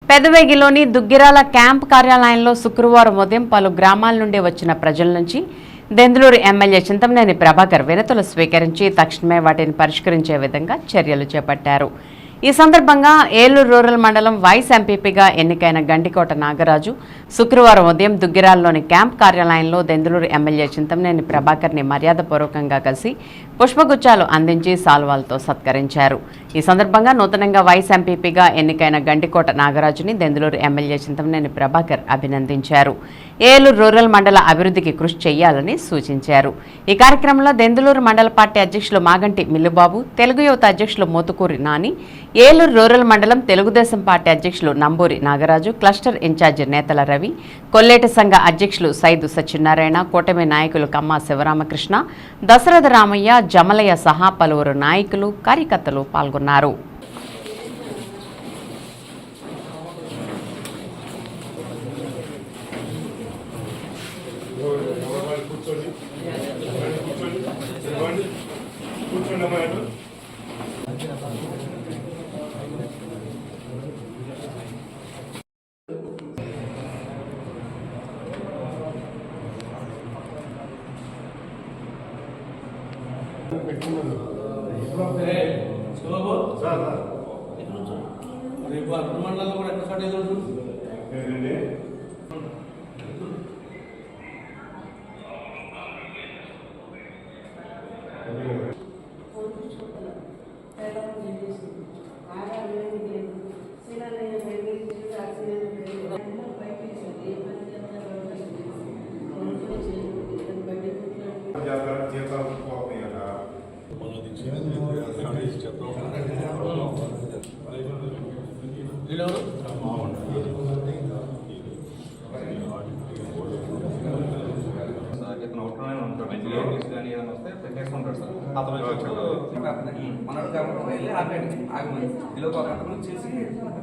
పెదవేగిలోని Duggirala camp కార్యాలయంలో శుక్రవారం ఉదయం పలు గ్రామాల నుండి వచ్చిన ప్రజల నుంచి దెందులూరు ఎమ్మెల్యే చింతమనేని ప్రభాకర్ వినతులు స్వీకరించి తక్షణమే వాటిని పరిష్కరించే విధంగా చర్యలు చేపట్టారు. ఈ సందర్భంగా ఏలూరు రూరల్ మండలం వైస్ ఎంపీపీగా ఎన్నికైన గండికోట నాగరాజు శుక్రవారం ఉదయం దుగ్గిరాల్లోని క్యాంప్ కార్యాలయంలో దెందులూరు ఎమ్మెల్యే చింతమనేని ప్రభాకర్ని మర్యాదపూర్వకంగా కలిసి పుష్పగుచ్చాలు అందించి సాల్వాలతో సత్కరించారు. ఈ సందర్భంగా నూతనంగా వైస్ ఎంపీపీగా ఎన్నికైన గండికోట నాగరాజుని దెందులూరు ఎమ్మెల్యే చింతమనేని ప్రభాకర్ అభినందించారు. ఏలూరు రూరల్ మండల అభివృద్ధికి కృషి చేయాలని సూచించారు. ఈ కార్యక్రమంలో దెందులూరు మండల పార్టీ అధ్యక్షులు మాగంటి మిల్లుబాబు, తెలుగు యువత అధ్యక్షులు మోతుకూరి నాని, ఏలూరు రూరల్ మండలం తెలుగుదేశం పార్టీ అధ్యక్షులు నంబూరి నాగరాజు, క్లస్టర్ ఇన్ఛార్జి నేతల రవి, కొల్లేటి సంఘ అధ్యక్షులు సైదు సత్యనారాయణ, కూటమి నాయకులు కమ్మా శివరామకృష్ణ, దశరథ రామయ్య, జమలయ్య సహా పలువురు నాయకులు కార్యకర్తలు పాల్గొన్నారు.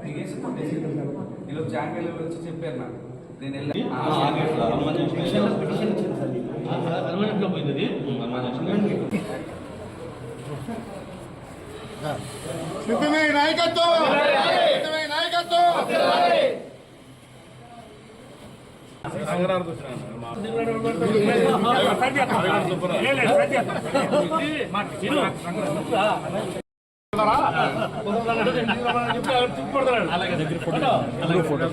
దిగేసి కొట్టేసి ఇలా జాంగీలు వచ్చి చెప్పారు నాకు. నేను ఫోటో